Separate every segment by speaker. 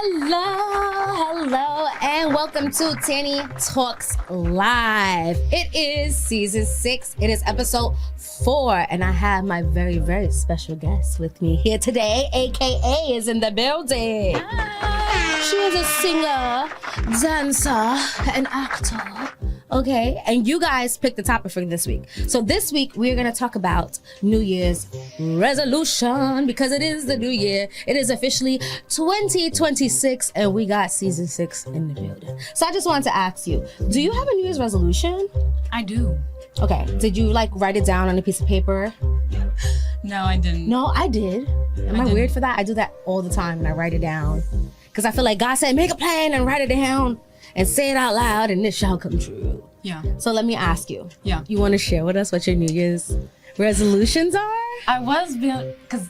Speaker 1: Hello, and welcome to Tanny Talks Live. It is season 6. It is episode 4, and I have my very, very special guest with me here today. AKA is in the building. Hi. She is a singer, dancer, and actor. Okay, and you guys picked the topic for this week. So this week, we're going to talk about New Year's resolution because it is the new year. It is officially 2026, and we got season 6 in the building. So I just wanted to ask you, do you have a New Year's resolution?
Speaker 2: I do.
Speaker 1: Okay, did you write it down on a piece of paper?
Speaker 2: No, I didn't.
Speaker 1: No, I did. Am I weird for that? I do that all the time, and I write it down. Because I feel like God said, make a plan and write it down. And say it out loud, and it shall come true.
Speaker 2: Yeah.
Speaker 1: So let me ask you.
Speaker 2: Yeah.
Speaker 1: You want to share with us what your New Year's resolutions are?
Speaker 2: Because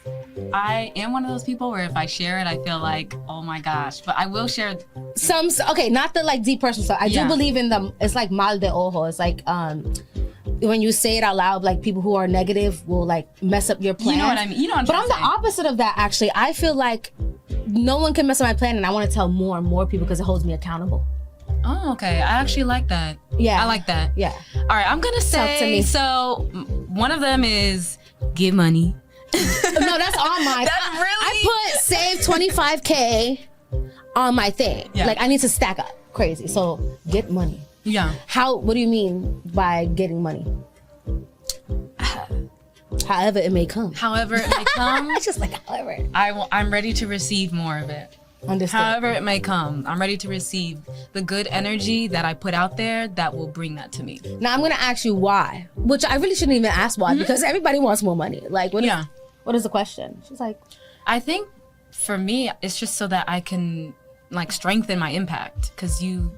Speaker 2: I am one of those people where if I share it, I feel like, oh my gosh. But I will share
Speaker 1: Okay, not the deep personal stuff. I do believe in them. It's like mal de ojo. It's like when you say it out loud, people who are negative will mess up your plan.
Speaker 2: You know what I mean?
Speaker 1: But I'm the opposite of that, actually. I feel like no one can mess up my plan, and I want to tell more and more people because it holds me accountable.
Speaker 2: Oh, okay. I actually like that.
Speaker 1: Yeah.
Speaker 2: I like that.
Speaker 1: Yeah.
Speaker 2: All right, I'm going to say, so one of them is get money.
Speaker 1: No, that's on mine. I put save 25K on my thing. Yeah. I need to stack up crazy. So get money.
Speaker 2: Yeah.
Speaker 1: What do you mean by getting money? However it may come.
Speaker 2: However it may come.
Speaker 1: It's just however.
Speaker 2: I'm ready to receive more of it.
Speaker 1: Understood.
Speaker 2: However it may come, I'm ready to receive the good energy that I put out there that will bring that to me.
Speaker 1: Now I'm gonna ask you why, which I really shouldn't even ask why, because everybody wants more money. What is the question? She's like,
Speaker 2: I think for me, it's just so that I can strengthen my impact, because you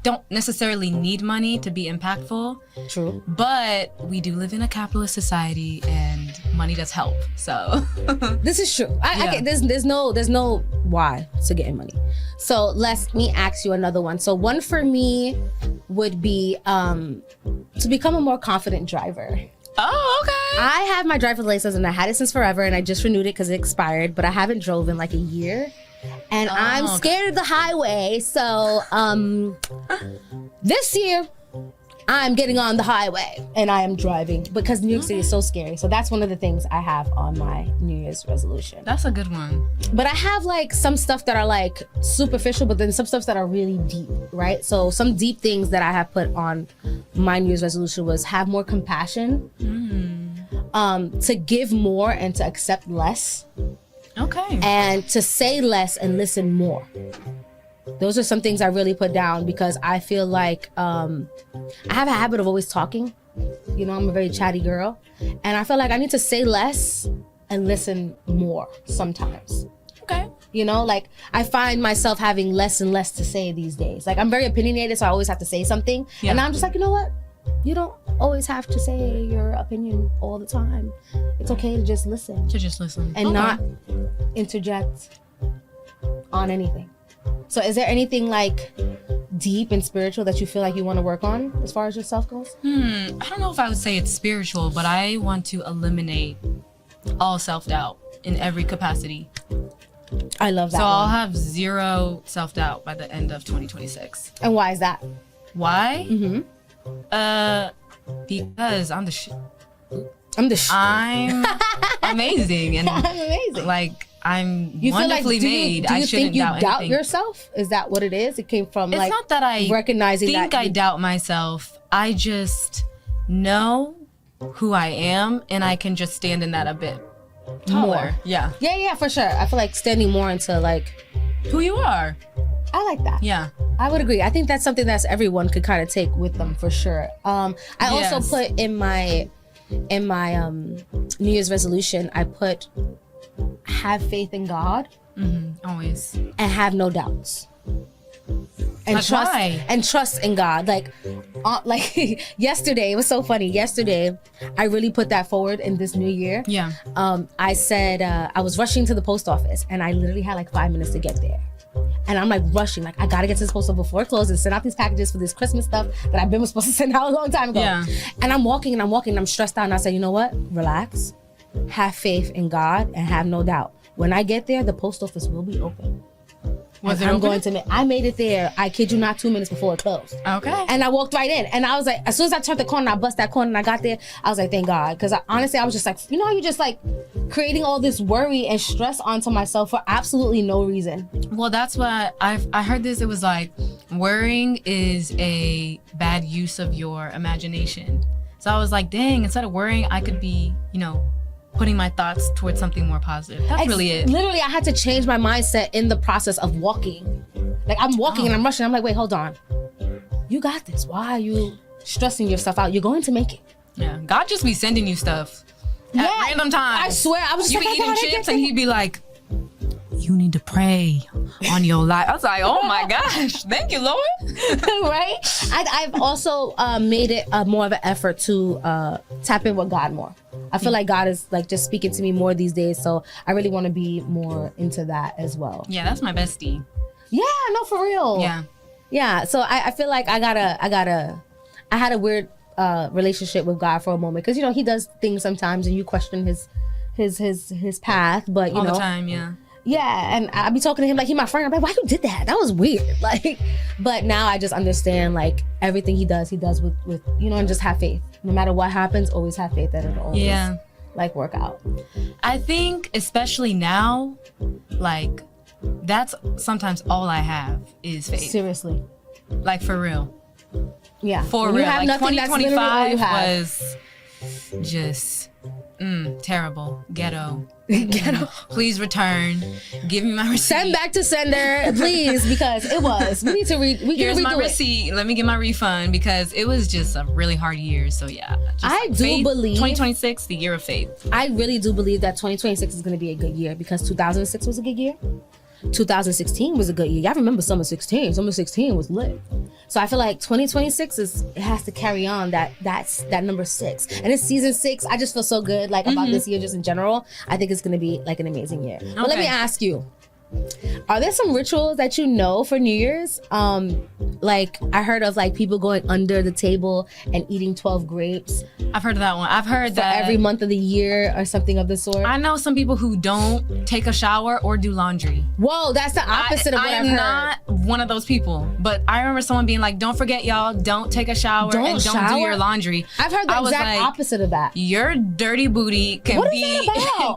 Speaker 2: don't necessarily need money to be impactful.
Speaker 1: True.
Speaker 2: But we do live in a capitalist society, and money does help. So
Speaker 1: this is true. There's no why to getting money. So let me ask you another one. So one for me would be to become a more confident driver.
Speaker 2: Oh, okay.
Speaker 1: I have my driver's license, and I had it since forever, and I just renewed it because it expired, but I haven't drove in a year. And I'm scared of the highway, so this year I'm getting on the highway and I am driving because New York City is so scary. So that's one of the things I have on my New Year's resolution.
Speaker 2: That's a good one.
Speaker 1: But I have some stuff that are superficial, but then some stuff that are really deep, right? So some deep things that I have put on my New Year's resolution was have more compassion, to give more and to accept less.
Speaker 2: Okay.
Speaker 1: And to say less and listen more. Those are some things I really put down because I feel like I have a habit of always talking. I'm a very chatty girl. And I feel like I need to say less and listen more sometimes.
Speaker 2: Okay.
Speaker 1: I find myself having less and less to say these days. I'm very opinionated, so I always have to say something. Yeah. And now I'm just you know what? You don't always have to say your opinion all the time. It's okay to just listen. And not interject on anything. So is there anything deep and spiritual that you feel like you want to work on as far as yourself goes?
Speaker 2: I don't know if I would say it's spiritual, but I want to eliminate all self-doubt in every capacity.
Speaker 1: I love that.
Speaker 2: So I'll have 0 self-doubt by the end of 2026.
Speaker 1: And why is that?
Speaker 2: Why? Because I'm the shit.
Speaker 1: I'm
Speaker 2: amazing, and
Speaker 1: I'm amazing.
Speaker 2: I'm wonderfully made.
Speaker 1: Do you think you doubt
Speaker 2: anything.
Speaker 1: Yourself? Is that what it is? It came from
Speaker 2: it's not that I
Speaker 1: recognizing
Speaker 2: think
Speaker 1: that
Speaker 2: I doubt myself. I just know who I am, and I can just stand in that a bit taller.
Speaker 1: More. Yeah, for sure. I feel like standing more into
Speaker 2: who you are.
Speaker 1: I like that.
Speaker 2: Yeah.
Speaker 1: I would agree. I think that's something that everyone could kind of take with them for sure. I also put in my New Year's resolution, I put have faith in God.
Speaker 2: Always.
Speaker 1: And have no doubts. And trust in God. Yesterday, it was so funny. Yesterday, I really put that forward in this new year.
Speaker 2: Yeah.
Speaker 1: I said I was rushing to the post office, and I literally had 5 minutes to get there. And I'm rushing, I gotta get to this post office before it closes and send out these packages for this Christmas stuff that I've been supposed to send out a long time ago.
Speaker 2: Yeah.
Speaker 1: And I'm walking, and I'm stressed out, and I said, you know what? Relax, have faith in God, and have no doubt. when I get there, the post office will be open.
Speaker 2: Was it
Speaker 1: I'm
Speaker 2: open?
Speaker 1: going to. I made it there. I kid you not, 2 minutes before it closed.
Speaker 2: Okay.
Speaker 1: And I walked right in, and I was like, as soon as I turned the corner, I bust that corner, and I got there. I was like, thank God, because honestly, I was just like, you know, how you just like creating all this worry and stress onto myself for absolutely no reason.
Speaker 2: Well, that's what I heard. This, it was like worrying is a bad use of your imagination. So I was like, dang, instead of worrying, I could be, you know, putting my thoughts towards something more positive. That's really it.
Speaker 1: Literally, I had to change my mindset in the process of walking. Like, I'm walking and I'm rushing. I'm like, wait, hold on. You got this. Why are you stressing yourself out? You're going to make it.
Speaker 2: Yeah, God just be sending you stuff at random times.
Speaker 1: I swear, I was just
Speaker 2: you
Speaker 1: like,
Speaker 2: be eating chips and he'd be like, you need to pray on your life. I was like, oh my gosh, thank you, Lord.
Speaker 1: Right? I've also made it more of an effort to tap in with God more. I feel like God is like just speaking to me more these days, so I really want to be more into that as well.
Speaker 2: Yeah, that's my bestie.
Speaker 1: Yeah, no, for real. Yeah. So I feel like I had a weird relationship with God for a moment, because you know he does things sometimes and you question his path, but you
Speaker 2: all
Speaker 1: know
Speaker 2: the time.
Speaker 1: Yeah, and I be talking to him like he my friend. I'm like, why you did that? That was weird. Like, but now I just understand like everything he does with you know, and just have faith. No matter what happens, always have faith that it'll always like work out.
Speaker 2: I think especially now, like that's sometimes all I have is faith.
Speaker 1: Seriously.
Speaker 2: Like for real.
Speaker 1: Yeah.
Speaker 2: For
Speaker 1: when
Speaker 2: real.
Speaker 1: you have
Speaker 2: Like
Speaker 1: nothing,
Speaker 2: 2025 was just terrible. Ghetto. Please return. Give me my receipt.
Speaker 1: Send back to sender, please, because it was. We need to read.
Speaker 2: Here's my receipt. Let me get my refund, because it was just a really hard year. So yeah,
Speaker 1: I do believe
Speaker 2: 2026, the year of faith.
Speaker 1: I really do believe that 2026 is going to be a good year, because 2006 was a good year. 2016 was a good year. Y'all remember Summer 16? Summer 16 was lit. So I feel like 2026 it has to carry on that's number 6, and it's season 6. I just feel so good like about this year just in general. I think it's gonna be like an amazing year. But let me ask you, are there some rituals that you know for New Year's? Like I heard of like people going under the table and eating 12 grapes.
Speaker 2: I've heard of that one. I've heard that
Speaker 1: every month of the year or something of the sort.
Speaker 2: I know some people who don't take a shower or do laundry.
Speaker 1: Whoa, that's the opposite of what I've heard.
Speaker 2: I'm not one of those people, but I remember someone being like, don't forget y'all, don't take a shower and don't do your laundry.
Speaker 1: I've heard the exact opposite of that.
Speaker 2: Your dirty booty can be in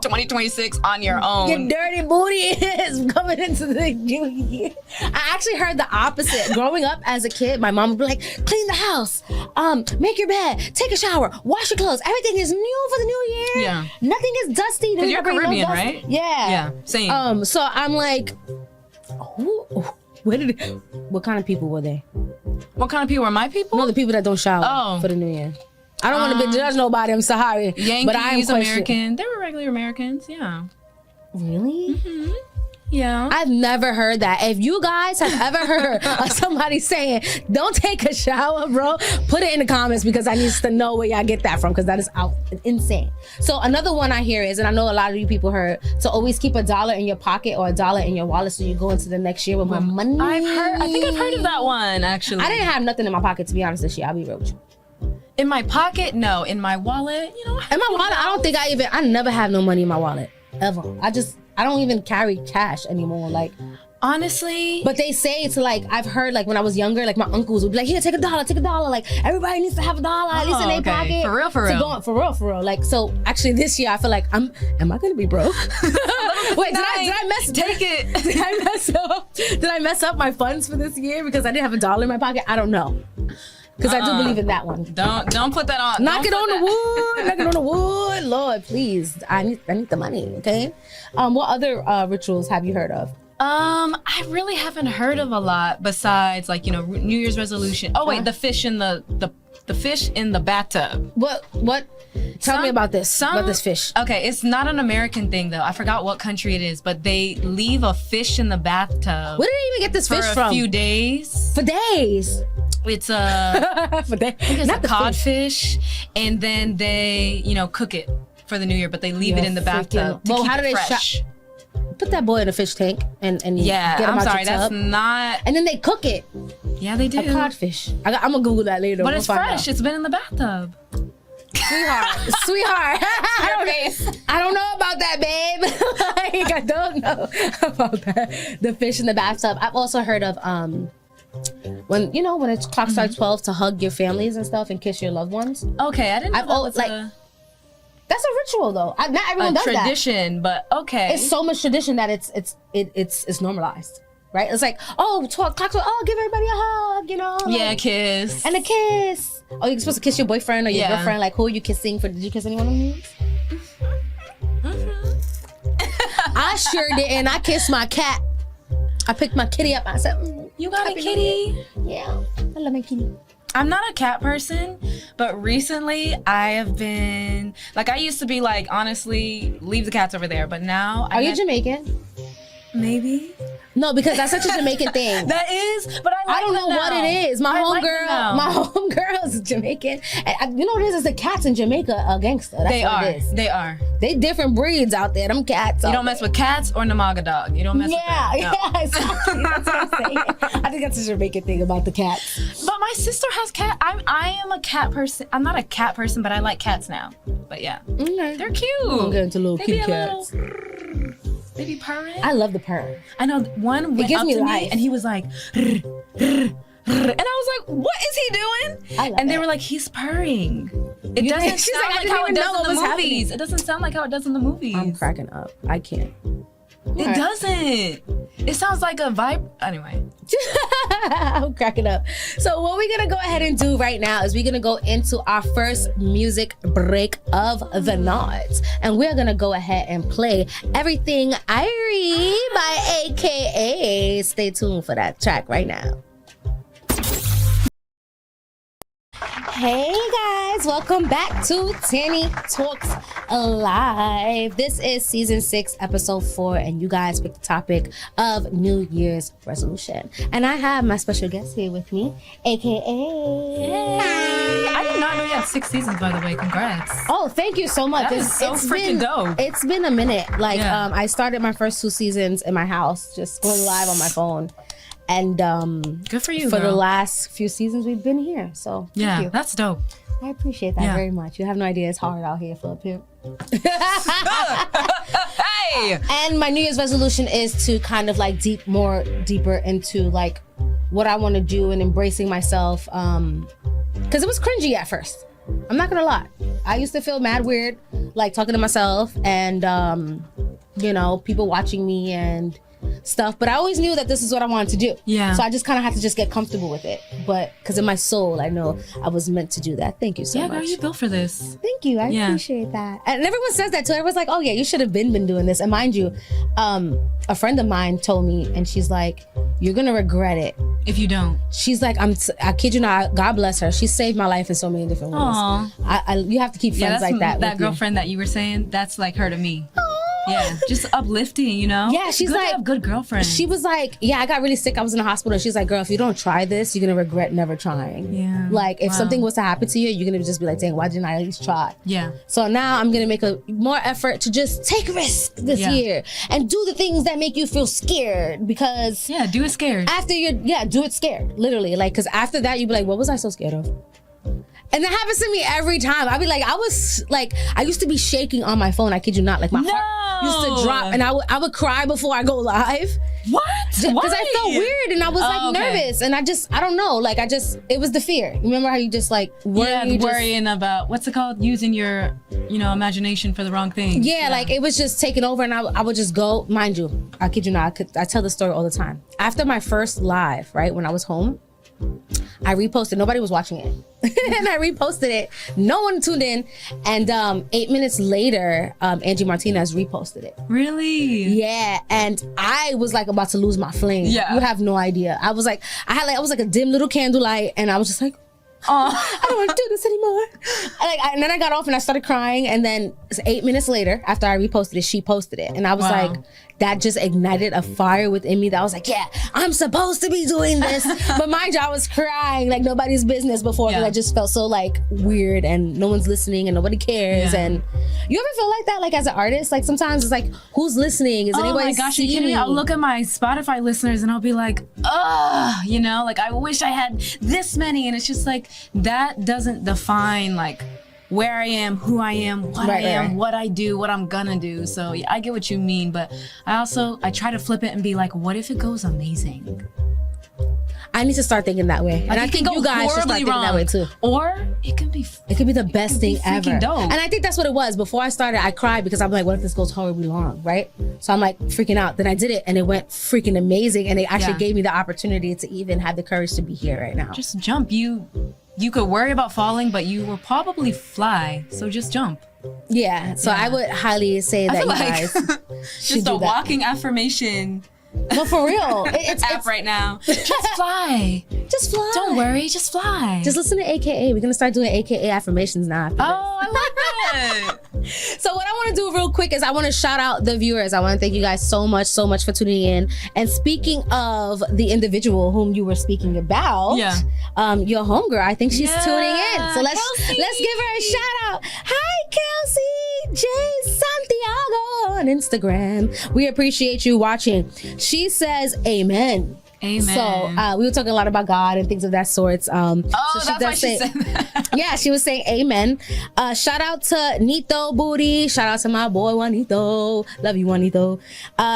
Speaker 2: 2026 on your own.
Speaker 1: Your dirty booty is coming into the new year. I actually heard the opposite. Growing up as a kid, my mom would be like, clean the house, make your bed, take a shower, wash your clothes. Everything is new for the new year.
Speaker 2: Yeah.
Speaker 1: Nothing is dusty.
Speaker 2: Because you're Caribbean, right?
Speaker 1: Yeah.
Speaker 2: Yeah, same.
Speaker 1: So I'm like, what kind of people were they?
Speaker 2: What kind of people were my people?
Speaker 1: No, the people that don't shower for the new year. I don't want to judge nobody. I'm sorry.
Speaker 2: Yankees,
Speaker 1: but I am
Speaker 2: American. They were regular Americans, yeah.
Speaker 1: Really?
Speaker 2: Mm-hmm. Yeah.
Speaker 1: I've never heard that. If you guys have ever heard of somebody saying, don't take a shower, bro, put it in the comments, because I need to know where y'all get that from, because that is insane. So another one I hear is, and I know a lot of you people heard, to always keep $1 in your pocket or $1 in your wallet so you go into the next year with more money.
Speaker 2: I think I've heard of that one, actually.
Speaker 1: I didn't have nothing in my pocket, to be honest, this year. I'll be real with you.
Speaker 2: In my pocket? No. In my wallet? You know.
Speaker 1: In my wallet, I don't think I never have no money in my wallet. Ever. I don't even carry cash anymore. Like,
Speaker 2: honestly.
Speaker 1: But they say to like, I've heard like when I was younger, like my uncles would be like, here, take $1. Like everybody needs to have $1 at least in their pocket.
Speaker 2: For real.
Speaker 1: For real. Like, so actually this year I feel like am I gonna be broke? Wait, did I mess?
Speaker 2: Take it.
Speaker 1: Did I mess up? Did I mess up my funds for this year because I didn't have $1 in my pocket? I don't know. Because I do believe in that one.
Speaker 2: Don't put that on.
Speaker 1: Knock it on the wood. Lord, please. I need the money, okay? What other rituals have you heard of?
Speaker 2: I really haven't heard of a lot besides like, you know, New Year's resolution. Oh wait, the fish in the fish in the bathtub.
Speaker 1: What? Tell me about this. About this fish.
Speaker 2: Okay, it's not an American thing though. I forgot what country it is, but they leave a fish in the bathtub.
Speaker 1: Where did they even get this fish from?
Speaker 2: For a few days.
Speaker 1: For days.
Speaker 2: It's a codfish, and then they, you know, cook it for the new year, but they leave it in the bathtub to keep it fresh.
Speaker 1: Put that boy in a fish tank and get him
Speaker 2: I'm
Speaker 1: out
Speaker 2: sorry,
Speaker 1: your tub.
Speaker 2: that's not.
Speaker 1: And then they cook it.
Speaker 2: Yeah, they do.
Speaker 1: A codfish. I'm gonna Google that later.
Speaker 2: But it's fresh. It's been in the bathtub.
Speaker 1: sweetheart. I don't know about that, babe. Like, I don't know about that. The fish in the bathtub. I've also heard of when the clock strikes 12 to hug your families and stuff and kiss your loved ones.
Speaker 2: Okay, I didn't know
Speaker 1: that's a ritual though. Not everyone does that.
Speaker 2: Tradition, but okay.
Speaker 1: It's so much tradition that it's normalized. Right? It's like, oh, 12 o'clock, give everybody a hug,
Speaker 2: Yeah, kiss.
Speaker 1: And a kiss. Oh, you're supposed to kiss your boyfriend or your girlfriend. Like, who are you kissing for? Did you kiss anyone on these? I sure didn't. I kissed my cat. I picked my kitty up. I said,
Speaker 2: you got a kitty?
Speaker 1: Yeah, I love my kitty.
Speaker 2: I'm not a cat person, but recently I have been, like, I used to be like, honestly, leave the cats over there, but now
Speaker 1: Are you Jamaican?
Speaker 2: Maybe.
Speaker 1: No, because that's such a Jamaican thing.
Speaker 2: That is, but I don't know
Speaker 1: what it is. My homegirl is Jamaican. And you know what it is? It's the cats in Jamaica are gangster. That's what it is.
Speaker 2: They are.
Speaker 1: They different breeds out there. Them cats.
Speaker 2: You don't mess with cats or Namaga dog. You don't mess with them.
Speaker 1: Yeah, exactly. That's what I'm saying. I think that's a Jamaican thing about the cats.
Speaker 2: But my sister has cat. I am a cat person. I'm not a cat person, but I like cats now. But yeah, they're cute.
Speaker 1: I'm getting to little cute cats.
Speaker 2: They be purring.
Speaker 1: I love the purr.
Speaker 2: I know one went up to me and he was like, and I was like, what is he doing? And they were like, he's purring. It doesn't sound like how it does in the movies. It doesn't sound like how it does in the movies.
Speaker 1: I'm cracking up. I can't.
Speaker 2: It doesn't. It sounds like a vibe. Anyway.
Speaker 1: I'm cracking up. So what we're going to go ahead and do right now is we're going to go into our first music break of the night. And we're going to go ahead and play Everything Irie by AKA. Stay tuned for that track right now. Hey guys, welcome back to Tanny Talks Live. This is season 6, episode 4, and you guys picked the topic of New Year's resolution. And I have my special guest here with me, AKA.
Speaker 2: Yay. I did not know you had 6 seasons, by the way. Congrats.
Speaker 1: Oh, thank you so much.
Speaker 2: That is so freaking dope.
Speaker 1: It's been a minute. I started my first 2 seasons in my house, just going live on my phone. And
Speaker 2: good for you.
Speaker 1: For the last few seasons we've been here. So thank you.
Speaker 2: That's dope.
Speaker 1: I appreciate that very much. You have no idea it's hard out here for a pimp.
Speaker 2: Hey!
Speaker 1: And my New Year's resolution is to kind of like deeper into like what I want to do and embracing myself. Cause it was cringy at first. I'm not gonna lie. I used to feel mad weird, like talking to myself and people watching me and stuff, but I always knew that this is what I wanted to do.
Speaker 2: Yeah.
Speaker 1: So I just kind of had to just get comfortable with it. But because in my soul, I know I was meant to do that. Thank you so much.
Speaker 2: Yeah, girl, you built for this.
Speaker 1: Thank you. I appreciate that. And everyone says that too. Everyone's like, oh yeah, you should have been doing this. And mind you, a friend of mine told me, and she's like, you're gonna regret it
Speaker 2: if you don't.
Speaker 1: She's like, I kid you not, God bless her. She saved my life in so many different ways.
Speaker 2: Aww.
Speaker 1: You have to keep friends like that.
Speaker 2: That girlfriend that you were saying, that's like her to me. Yeah, just uplifting,
Speaker 1: Yeah, she's
Speaker 2: good
Speaker 1: like,
Speaker 2: to have good girlfriend.
Speaker 1: She was like, yeah, I got really sick. I was in the hospital. She's like, girl, if you don't try this, you're gonna regret never trying.
Speaker 2: Yeah.
Speaker 1: Like, if something was to happen to you, you're gonna just be like, dang, why didn't I at least try?
Speaker 2: Yeah.
Speaker 1: So now I'm gonna make a more effort to just take risks this year and do the things that make you feel scared because.
Speaker 2: Yeah, do it scared.
Speaker 1: After do it scared, literally. Like, cause after that, you'd be like, what was I so scared of? And that happens to me every time. I'd be like, I used to be shaking on my phone. I kid you not. Like my heart used to drop and I would cry before I go live.
Speaker 2: What?
Speaker 1: Because I felt weird and I was nervous and I don't know. Like it was the fear. You remember how you just like
Speaker 2: worrying about, what's it called? Using your, imagination for the wrong thing.
Speaker 1: Yeah, like it was just taking over and I would just go, mind you, I kid you not, I tell the story all the time. After my first live, right, when I was home, I reposted. Nobody was watching it. And I reposted it. No one tuned in. And 8 minutes later, Angie Martinez reposted it.
Speaker 2: Really?
Speaker 1: Yeah. And I was like about to lose my flame. Yeah. You have no idea. I was like a dim little candlelight and I was just like, I don't want to do this anymore. And then I got off and I started crying. And then 8 minutes later, after I reposted it, she posted it. And I was like, that just ignited a fire within me that I was like, yeah, I'm supposed to be doing this. But mind you, I was crying like nobody's business before because I just felt so like weird and no one's listening and nobody cares. And you ever feel like that, like as an artist? Like sometimes it's like, who's listening? Is anybody
Speaker 2: my gosh,
Speaker 1: seeing me?
Speaker 2: I'll look at my Spotify listeners and I'll be like, like I wish I had this many. And it's just like, that doesn't define like where I am, who I am, what I am, what I do, what I'm gonna do. So yeah, I get what you mean, but I try to flip it and be like, what if it goes amazing?
Speaker 1: I need to start thinking that way. And I think you guys should start thinking that way too.
Speaker 2: Or it can be
Speaker 1: the best thing ever.
Speaker 2: Dope.
Speaker 1: And I think that's what it was. Before I started, I cried because I'm like, what if this goes horribly long, right? So I'm like freaking out. Then I did it and it went freaking amazing. And it actually gave me the opportunity to even have the courage to be here right now.
Speaker 2: Just jump. You could worry about falling, but you will probably fly. So just jump.
Speaker 1: Yeah. So I would highly say that you guys should
Speaker 2: just a walking affirmation.
Speaker 1: No, for real.
Speaker 2: It's app right now. Just fly.
Speaker 1: Just fly.
Speaker 2: Don't worry. Just fly.
Speaker 1: Just listen to AKA. We're going to start doing AKA affirmations now.
Speaker 2: Oh, I like that.
Speaker 1: So what I want to do real quick is I want to shout out the viewers. I want to thank you guys so much for tuning in. And speaking of the individual whom you were speaking about, your homegirl, I think she's tuning in. So let's give her a shout out. Hi, Kelsey J. Santiago on Instagram. We appreciate you watching. She says, amen.
Speaker 2: Amen.
Speaker 1: So we were talking a lot about God and things of that sort. So
Speaker 2: that's why she said that.
Speaker 1: Yeah, she was saying amen. Shout out to Nito Booty. Shout out to my boy Juanito. Love you, Juanito.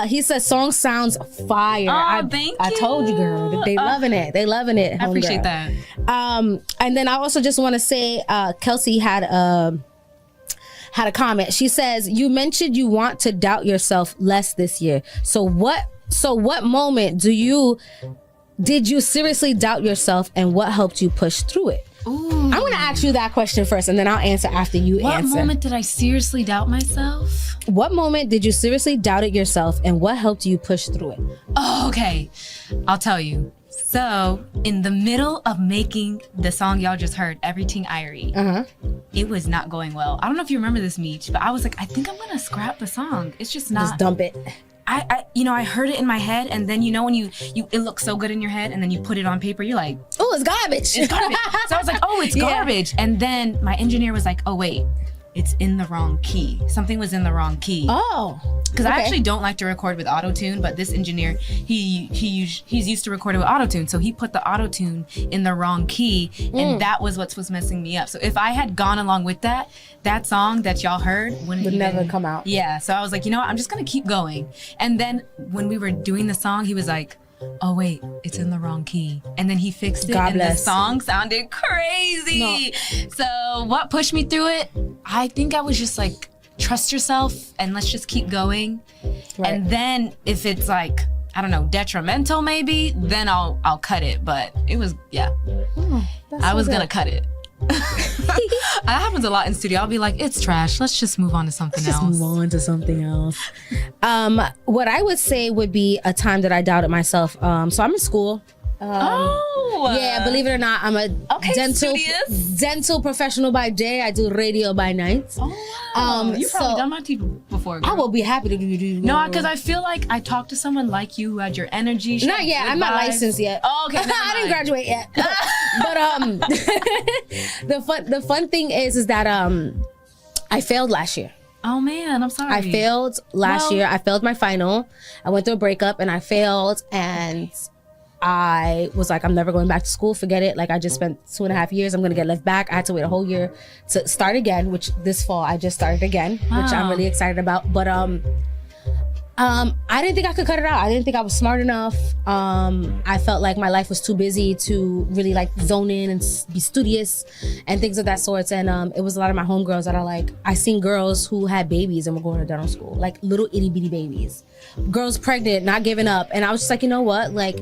Speaker 1: He says song sounds fire.
Speaker 2: Thank you.
Speaker 1: I told you, girl. They loving it. They loving it.
Speaker 2: I appreciate that.
Speaker 1: And then I also just want to say, Kelsey had a comment. She says, you mentioned you want to doubt yourself less this year. So what moment did you seriously doubt yourself, and what helped you push through it?
Speaker 2: Ooh.
Speaker 1: I'm going to ask you that question first, and then I'll answer after you answer.
Speaker 2: What moment did I seriously doubt myself?
Speaker 1: What moment did you seriously doubt it yourself, and what helped you push through it?
Speaker 2: Oh, okay. I'll tell you. So, in the middle of making the song y'all just heard, Everything Irie, it was not going well. I don't know if you remember this, Meech, but I was like, I think I'm going to scrap the song. It's just not.
Speaker 1: Just dump it.
Speaker 2: I heard it in my head, and then when it looks so good in your head, and then you put it on paper, you're like,
Speaker 1: oh, it's garbage.
Speaker 2: It's garbage. So I was like, oh, it's garbage. And then my engineer was like, oh wait, it's in the wrong key. Something was in the wrong key.
Speaker 1: Oh.
Speaker 2: Because I actually don't like to record with auto-tune, but this engineer, he's used to recording with auto-tune, so he put the auto-tune in the wrong key, and that was what was messing me up. So if I had gone along with that song that y'all heard would
Speaker 1: never come out.
Speaker 2: Yeah, so I was like, you know what, I'm just gonna keep going. And then when we were doing the song, he was like, oh wait, it's in the wrong key. And then he fixed it, and the song sounded crazy. No. So what pushed me through it? I think I was just like, trust yourself and let's just keep going. Right. And then if it's like, I don't know, detrimental maybe, then I'll cut it. But it was, I was gonna cut it. That happens a lot in studio. I'll be like, it's trash. Let's just move on to something else.
Speaker 1: Just move on to something else. What I would say would be a time that I doubted myself. So I'm in school. Yeah, believe it or not, I'm a dental professional by day. I do radio by night.
Speaker 2: Oh, wow. You've probably done my teeth before, girl.
Speaker 1: I will be happy to do.
Speaker 2: No, because I feel like I talked to someone like you who had your energy.
Speaker 1: Not yet. I'm not licensed yet.
Speaker 2: Oh, okay.
Speaker 1: I didn't graduate yet. But the fun thing is that I failed last year.
Speaker 2: Oh man, I'm sorry.
Speaker 1: I failed last year. I failed my final. I went through a breakup and I failed, and I was like, I'm never going back to school. Forget it. Like, I just spent 2.5 years. I'm going to get left back. I had to wait a whole year to start again, which this fall I just started again, which I'm really excited about. But I didn't think I could cut it out. I didn't think I was smart enough. I felt like my life was too busy to really like zone in and be studious and things of that sort. And it was a lot of my homegirls that are like, I seen girls who had babies and were going to dental school, like little itty bitty babies, girls pregnant, not giving up. And I was just like, you know what? Like,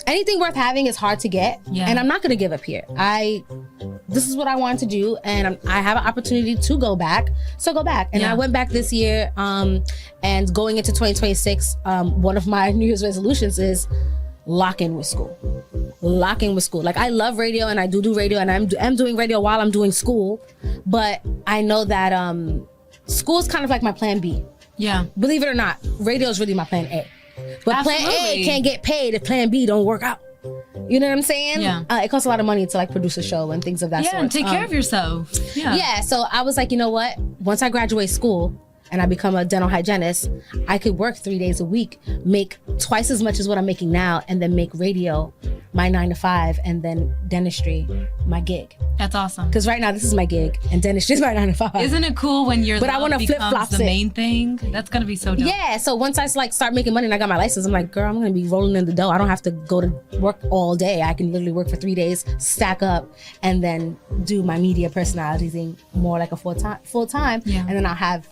Speaker 1: anything worth having is hard to get, and I'm not gonna give up here. This is what I wanted to do, and I have an opportunity to go back, so go back. And I went back this year, and going into 2026, one of my New Year's resolutions is lock in with school. Like, I love radio, and I do radio, and I'm doing radio while I'm doing school, but I know that school is kind of like my plan B. Yeah. Believe it or not, radio is really my plan A. But Absolutely. Plan A can't get paid if plan B don't work out. You know what I'm saying? Yeah. It costs a lot of money to like produce a show and things of that sort.
Speaker 2: Yeah, and take care of yourself.
Speaker 1: Yeah, so I was like, you know what? Once I graduate school and I become a dental hygienist, I could work 3 days a week, make twice as much as what I'm making now, and then make radio my 9 to 5, and then dentistry my gig.
Speaker 2: That's awesome.
Speaker 1: Because right now, this is my gig, and then it's just my 9 to 5.
Speaker 2: Isn't it cool when your
Speaker 1: But I
Speaker 2: love
Speaker 1: wanna
Speaker 2: becomes
Speaker 1: flip-flop
Speaker 2: the
Speaker 1: it.
Speaker 2: main thing? That's gonna be so dope.
Speaker 1: Yeah, so once I like start making money and I got my license, I'm like, girl, I'm gonna be rolling in the dough. I don't have to go to work all day. I can literally work for 3 days, stack up, and then do my media personality thing more like a full time.
Speaker 2: Yeah.
Speaker 1: And then I'll have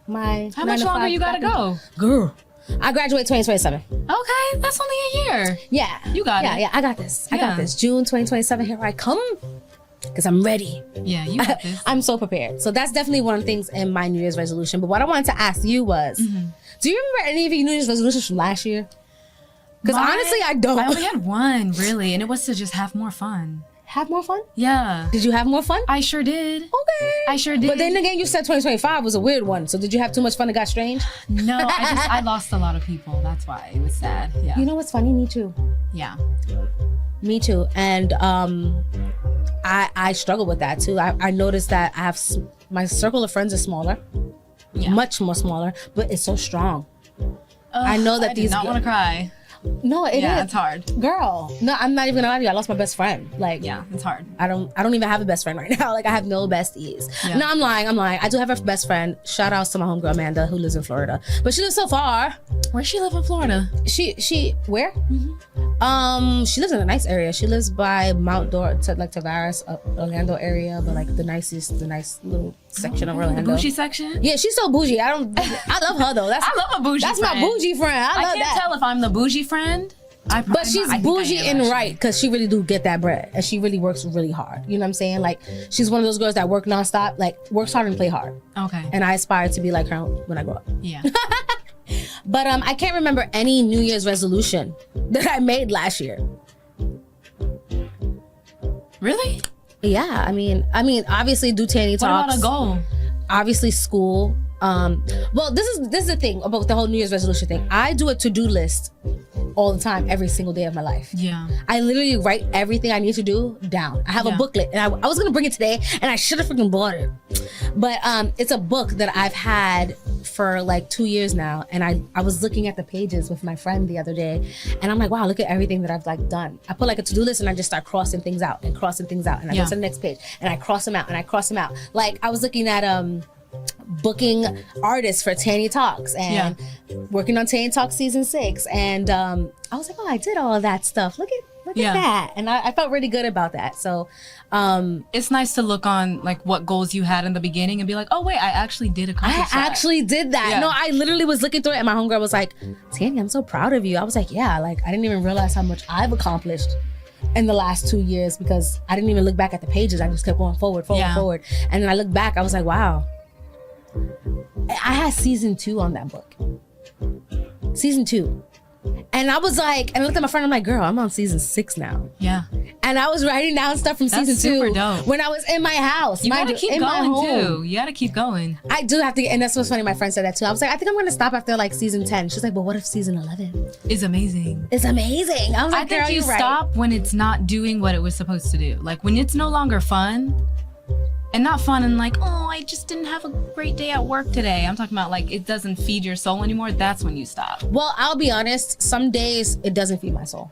Speaker 1: my.
Speaker 2: How much longer you gotta go?
Speaker 1: Girl, I graduate 2027.
Speaker 2: Okay, that's only a year.
Speaker 1: Yeah,
Speaker 2: You got it.
Speaker 1: Yeah, I got this. I
Speaker 2: Yeah.
Speaker 1: got this. June 2027. Here I come, because I'm ready.
Speaker 2: Yeah, you got this.
Speaker 1: I'm so prepared. So that's definitely one of the things in my New Year's resolution. But what I wanted to ask you was, do you remember any of your New Year's resolutions from last year? Because
Speaker 2: Mine-
Speaker 1: honestly, I don't.
Speaker 2: I only had one, really, and it was to just have more fun.
Speaker 1: Have more fun?
Speaker 2: Yeah,
Speaker 1: Did you have more fun?
Speaker 2: I sure did.
Speaker 1: Okay.
Speaker 2: I sure did.
Speaker 1: But then again, you said 2025 was a weird one. So did you have too much fun and got strange?
Speaker 2: No, I lost a lot of people. That's why it was sad. Yeah.
Speaker 1: You know what's funny? Me too.
Speaker 2: Yeah.
Speaker 1: Me too. And I struggle with that too. I noticed that I have my circle of friends is smaller,
Speaker 2: Yeah.
Speaker 1: much more smaller, but it's so strong. I know that
Speaker 2: I did
Speaker 1: these
Speaker 2: not want to cry.
Speaker 1: No, it is.
Speaker 2: Yeah, it's hard.
Speaker 1: Girl, no, I'm not even gonna lie to you. I lost my best friend. Like,
Speaker 2: Yeah, it's hard.
Speaker 1: I don't even have a best friend right now. Like, I have no besties.
Speaker 2: Yeah.
Speaker 1: No, I'm lying. I do have a best friend. Shout outs to my homegirl Amanda, who lives in Florida, but she lives so far.
Speaker 2: Where she live in Florida?
Speaker 1: She where? She lives in a nice area. She lives by Mount Tavares, Orlando area, but like the nice little section of
Speaker 2: The
Speaker 1: Orlando.
Speaker 2: bougie section?
Speaker 1: Yeah, she's so bougie. I love her though. That's
Speaker 2: I love a bougie
Speaker 1: That's
Speaker 2: friend.
Speaker 1: my bougie friend. I
Speaker 2: I
Speaker 1: love
Speaker 2: can't
Speaker 1: that.
Speaker 2: tell if I'm the bougie friend.
Speaker 1: But she's bougie and right, because she really do get that bread, and she really works really hard. You know what I'm saying? Like, she's one of those girls that work nonstop, like works hard and play hard.
Speaker 2: Okay.
Speaker 1: And I aspire to be like her when I grow up.
Speaker 2: Yeah.
Speaker 1: But I can't remember any New Year's resolution that I made last year.
Speaker 2: Really?
Speaker 1: Yeah, I mean, obviously do Tanny
Speaker 2: What
Speaker 1: Talks.
Speaker 2: about a goal?
Speaker 1: Obviously school. Well, this is the thing about the whole New Year's resolution thing. I do a to-do list all the time, every single day of my life.
Speaker 2: Yeah.
Speaker 1: I literally write everything I need to do down. I have a
Speaker 2: Yeah.
Speaker 1: booklet, and I was gonna bring it today, and I should have freaking bought it. But it's a book that I've had for like 2 years now, and I was looking at the pages with my friend the other day, and I'm like, wow, look at everything that I've like done. I put like a to-do list, and I just start crossing things out, and I
Speaker 2: Yeah.
Speaker 1: go to the next page, and I cross them out, Like, I was looking at booking artists for Tanny Talks and working on Tanny Talks season 6, and I was like, oh, I did all of that stuff. Look at
Speaker 2: Yeah.
Speaker 1: that, and I felt really good about that. So
Speaker 2: It's nice to look on like what goals you had in the beginning and be like, oh wait, I actually did accomplish
Speaker 1: I
Speaker 2: that.
Speaker 1: actually did that.
Speaker 2: Yeah.
Speaker 1: No, I literally was looking through it, and my homegirl was like, Tanny, I'm so proud of you. I was like, yeah, like I didn't even realize how much I've accomplished in the last 2 years, because I didn't even look back at the pages. I just kept going forward.
Speaker 2: Yeah.
Speaker 1: And then I looked back, I was like, wow, I had season 2 on that book. Season 2. And I was like, and I looked at my friend, I'm like, girl, I'm on season 6 now.
Speaker 2: Yeah.
Speaker 1: And I was writing down stuff from
Speaker 2: That's
Speaker 1: season 2
Speaker 2: super dope.
Speaker 1: when I was in my house.
Speaker 2: You
Speaker 1: mind
Speaker 2: gotta keep
Speaker 1: in my
Speaker 2: going
Speaker 1: home.
Speaker 2: too. You gotta keep going.
Speaker 1: I do have to, and that's what's funny. My friend said that too. I was like, I think I'm gonna stop after like season 10. She's like, but what if season 11?
Speaker 2: It's amazing.
Speaker 1: It's amazing. I was
Speaker 2: I
Speaker 1: like,
Speaker 2: think
Speaker 1: girl,
Speaker 2: you
Speaker 1: you're right.
Speaker 2: stop when it's not doing what it was supposed to do. Like when it's no longer fun. And not fun and like, oh, I just didn't have a great day at work today. I'm talking about like it doesn't feed your soul anymore. That's when you stop.
Speaker 1: Well, I'll be honest. Some days it doesn't feed my soul.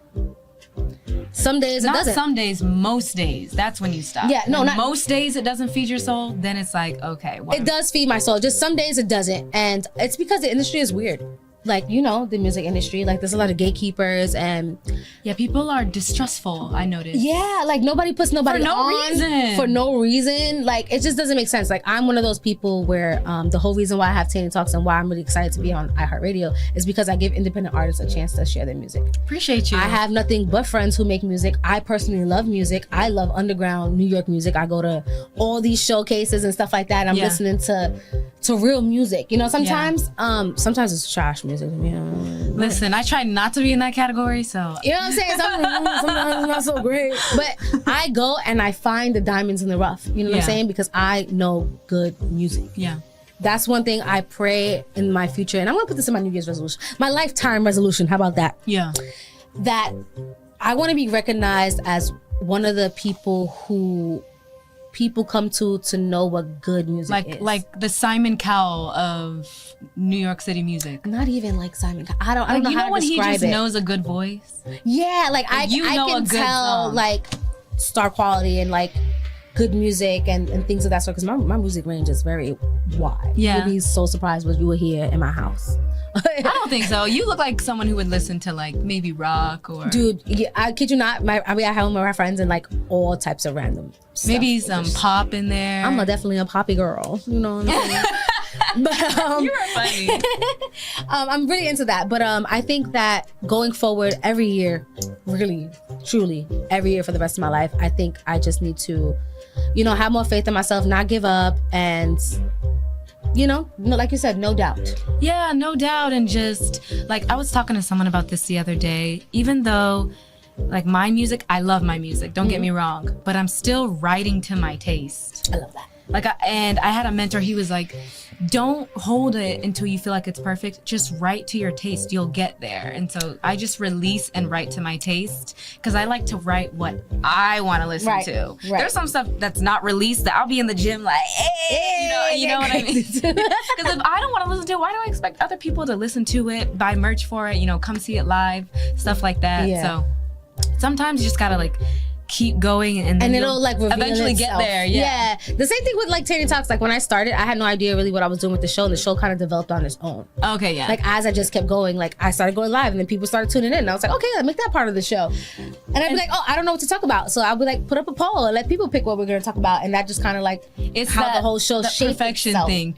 Speaker 1: Some days it
Speaker 2: Not
Speaker 1: doesn't.
Speaker 2: some days, most days. That's when you stop.
Speaker 1: Yeah, no,
Speaker 2: When
Speaker 1: not-
Speaker 2: most days it doesn't feed your soul. Then it's like, okay, what
Speaker 1: It does feed my soul. Just some days it doesn't, and it's because the industry is weird. Like, you know, the music industry. Like, there's a lot of gatekeepers, and
Speaker 2: Yeah, people are distrustful. I noticed.
Speaker 1: yeah, like nobody puts nobody
Speaker 2: For no
Speaker 1: on
Speaker 2: reason.
Speaker 1: for no reason. Like, it just doesn't make sense. Like, I'm one of those people where the whole reason why I have Tanny Talks and why I'm really excited to be on iHeartRadio is because I give independent artists a chance to share their music.
Speaker 2: Appreciate you.
Speaker 1: I have nothing but friends who make music. I personally love music. I love underground New York music. I go to all these showcases and stuff like that. I'm
Speaker 2: Yeah.
Speaker 1: listening to real music. You know, sometimes sometimes it's trash music. You know,
Speaker 2: Listen, I try not to be in that category, so
Speaker 1: you know what I'm saying? Sometimes it's not so great. But I go and I find the diamonds in the rough. You know what I'm
Speaker 2: Yeah.
Speaker 1: saying? Because I know good music.
Speaker 2: yeah.
Speaker 1: That's one thing I pray in my future. And I'm going to put this in my New Year's resolution. My lifetime resolution. How about that?
Speaker 2: Yeah.
Speaker 1: That I want to be recognized as one of the people who people come to know what good music is.
Speaker 2: Like the Simon Cowell of New York City music.
Speaker 1: Not even like Simon. I don't
Speaker 2: Like
Speaker 1: know
Speaker 2: you
Speaker 1: how
Speaker 2: know
Speaker 1: to
Speaker 2: when he
Speaker 1: describe
Speaker 2: just
Speaker 1: it.
Speaker 2: knows a good voice.
Speaker 1: Yeah, like I
Speaker 2: you know
Speaker 1: can
Speaker 2: a good
Speaker 1: tell
Speaker 2: song.
Speaker 1: like star quality and like good music and things of that sort, because my music range is very wide.
Speaker 2: Yeah.
Speaker 1: You'd be so surprised what you would hear in my house.
Speaker 2: I don't think so. You look like someone who would listen to like maybe rock or
Speaker 1: Dude, yeah, I kid you not, I be at home with my friends and like all types of random stuff.
Speaker 2: maybe some pop in there.
Speaker 1: I'm definitely a poppy girl, you know what I'm saying? But
Speaker 2: You are funny.
Speaker 1: I'm really into that. But I think that going forward every year, really, truly, every year for the rest of my life, I think I just need to, you know, have more faith in myself, not give up, and, you know, like you said, no doubt.
Speaker 2: Yeah, no doubt. And just like I was talking to someone about this the other day, even though like my music, I love my music, don't get me wrong, but I'm still writing to my taste.
Speaker 1: I love that.
Speaker 2: Like, and I had a mentor, he was like, don't hold it until you feel like it's perfect. Just write to your taste. You'll get there. And so I just release and write to my taste because I like to write what I want to listen to.
Speaker 1: Right.
Speaker 2: There's some stuff that's not released that I'll be in the gym like, hey, you know what I mean? Because if I don't want to listen to it, why do I expect other people to listen to it, buy merch for it, you know, come see it live, stuff like that.
Speaker 1: Yeah.
Speaker 2: So sometimes you just gotta like keep going and then
Speaker 1: it'll like reveal
Speaker 2: eventually
Speaker 1: itself.
Speaker 2: get there. Yeah.
Speaker 1: The same thing with like Tanny Talks. Like when I started, I had no idea really what I was doing with the show, and the show kind of developed on its own.
Speaker 2: Okay, yeah.
Speaker 1: Like as I just kept going, like I started going live, and then people started tuning in. And I was like, okay, let's make that part of the show. And I'd be like, oh, I don't know what to talk about, so I would like put up a poll and let people pick what we're gonna talk about, and that just kind of like
Speaker 2: It's
Speaker 1: how
Speaker 2: that,
Speaker 1: the whole show
Speaker 2: that
Speaker 1: shaped
Speaker 2: perfection
Speaker 1: itself.
Speaker 2: thing.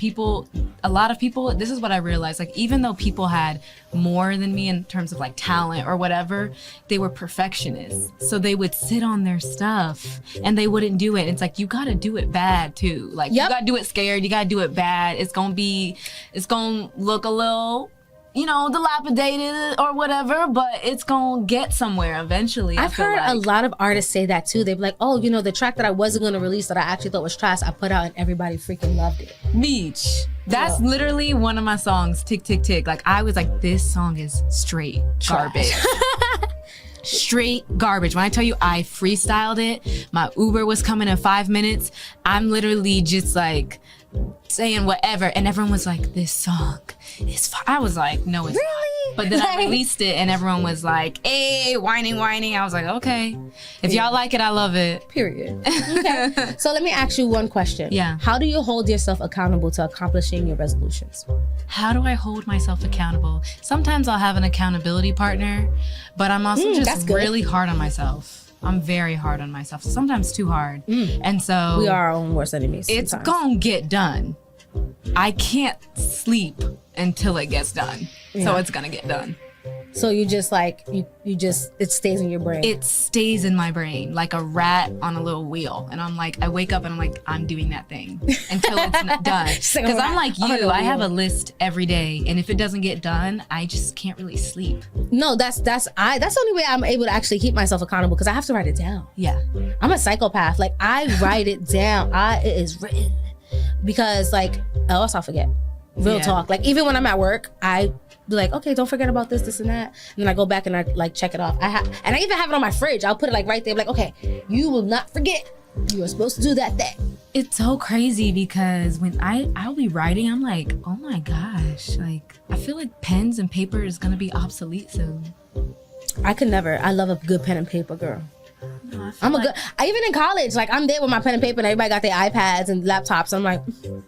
Speaker 2: A lot of people, this is what I realized, like even though people had more than me in terms of like talent or whatever, they were perfectionists. So they would sit on their stuff and they wouldn't do it. It's like, you gotta do it bad too. Like you gotta do it scared, you gotta do it bad. It's gonna look a little, you know, dilapidated or whatever, but it's gonna get somewhere eventually.
Speaker 1: I've heard a lot of artists say that too. They'd be like, oh, you know, the track that I wasn't gonna release that I actually thought was trash, I put out and everybody freaking loved it.
Speaker 2: Beach. That's literally one of my songs, Tick, Tick, Tick. Like, I was like, this song is straight garbage. Straight garbage. When I tell you I freestyled it, my Uber was coming in 5 minutes. I'm literally just like saying whatever. And everyone was like, this song is fine. I was like, no, it's
Speaker 1: Really?
Speaker 2: not. But then I released it and everyone was like, hey, whining. I was like, okay. If y'all like it, I love it.
Speaker 1: Period. Okay. So let me ask you one question.
Speaker 2: Yeah.
Speaker 1: How do you hold yourself accountable to accomplishing your resolutions?
Speaker 2: How do I hold myself accountable? Sometimes I'll have an accountability partner, but I'm also
Speaker 1: that's
Speaker 2: just
Speaker 1: good.
Speaker 2: really hard on myself. I'm very hard on myself, sometimes too hard. And so
Speaker 1: We are our own worst enemies.
Speaker 2: it's
Speaker 1: sometimes.
Speaker 2: gonna get done. I can't sleep until it gets done. So
Speaker 1: Yeah.
Speaker 2: it's gonna get done.
Speaker 1: So you just like you just it stays in your brain.
Speaker 2: It stays in my brain like a rat on a little wheel. And I'm like, I wake up and I'm like, I'm doing that thing until it's not done.
Speaker 1: She's like a
Speaker 2: Because I'm
Speaker 1: rat
Speaker 2: like
Speaker 1: on a
Speaker 2: you, I have a
Speaker 1: wheel.
Speaker 2: list every day. And if it doesn't get done, I just can't really sleep.
Speaker 1: No, that's the only way I'm able to actually keep myself accountable, because I have to write it down.
Speaker 2: Yeah.
Speaker 1: I'm a psychopath. Like I write it down. It is written, because like else I'll forget. Real
Speaker 2: Yeah.
Speaker 1: talk. Like even when I'm at work, I be like, okay, don't forget about this and that. And then I go back and I like check it off. And I even have it on my fridge. I'll put it like right there. I'm like, okay, you will not forget. You are supposed to do that thing.
Speaker 2: It's so crazy because when I'll be writing, I'm like, oh my gosh, like I feel like pens and paper is gonna be obsolete soon.
Speaker 1: I could never. I love a good pen and paper girl.
Speaker 2: No, I feel
Speaker 1: I'm a
Speaker 2: like-
Speaker 1: good. Even in college, like I'm there with my pen and paper, and everybody got their iPads and laptops. I'm like,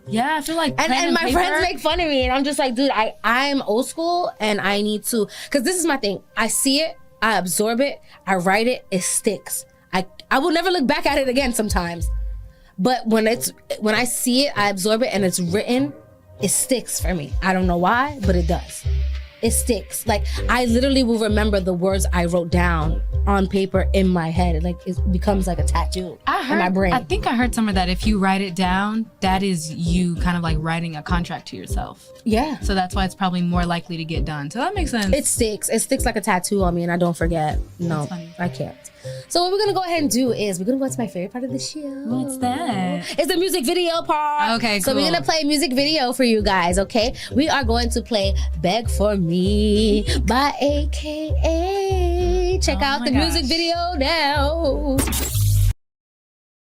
Speaker 2: Yeah, I feel like
Speaker 1: and my friends make fun of me, and I'm just like, dude, I'm old school, and I need to, because this is my thing. I see it, I absorb it, I write it, it sticks. I will never look back at it again sometimes, but when I see it, I absorb it, and it's written, it sticks for me. I don't know why, but it does. It sticks. Like I literally will remember the words I wrote down on paper in my head. Like it becomes like a tattoo in my brain.
Speaker 2: I think I heard somewhere that if you write it down, that is you kind of like writing a contract to yourself.
Speaker 1: Yeah.
Speaker 2: So that's why it's probably more likely to get done. So that makes sense.
Speaker 1: It sticks. It sticks like a tattoo on me, and I don't forget. No,
Speaker 2: That's funny.
Speaker 1: I can't. So what we're gonna go ahead and do is we're gonna go to my favorite part of the show.
Speaker 2: What's that?
Speaker 1: It's the music video part.
Speaker 2: Okay,
Speaker 1: So we're
Speaker 2: cool.
Speaker 1: gonna play a music video for you guys, okay? We are going to play Beg For Me by AKA. Check
Speaker 2: Oh
Speaker 1: out
Speaker 2: my
Speaker 1: the music
Speaker 2: gosh.
Speaker 1: video now.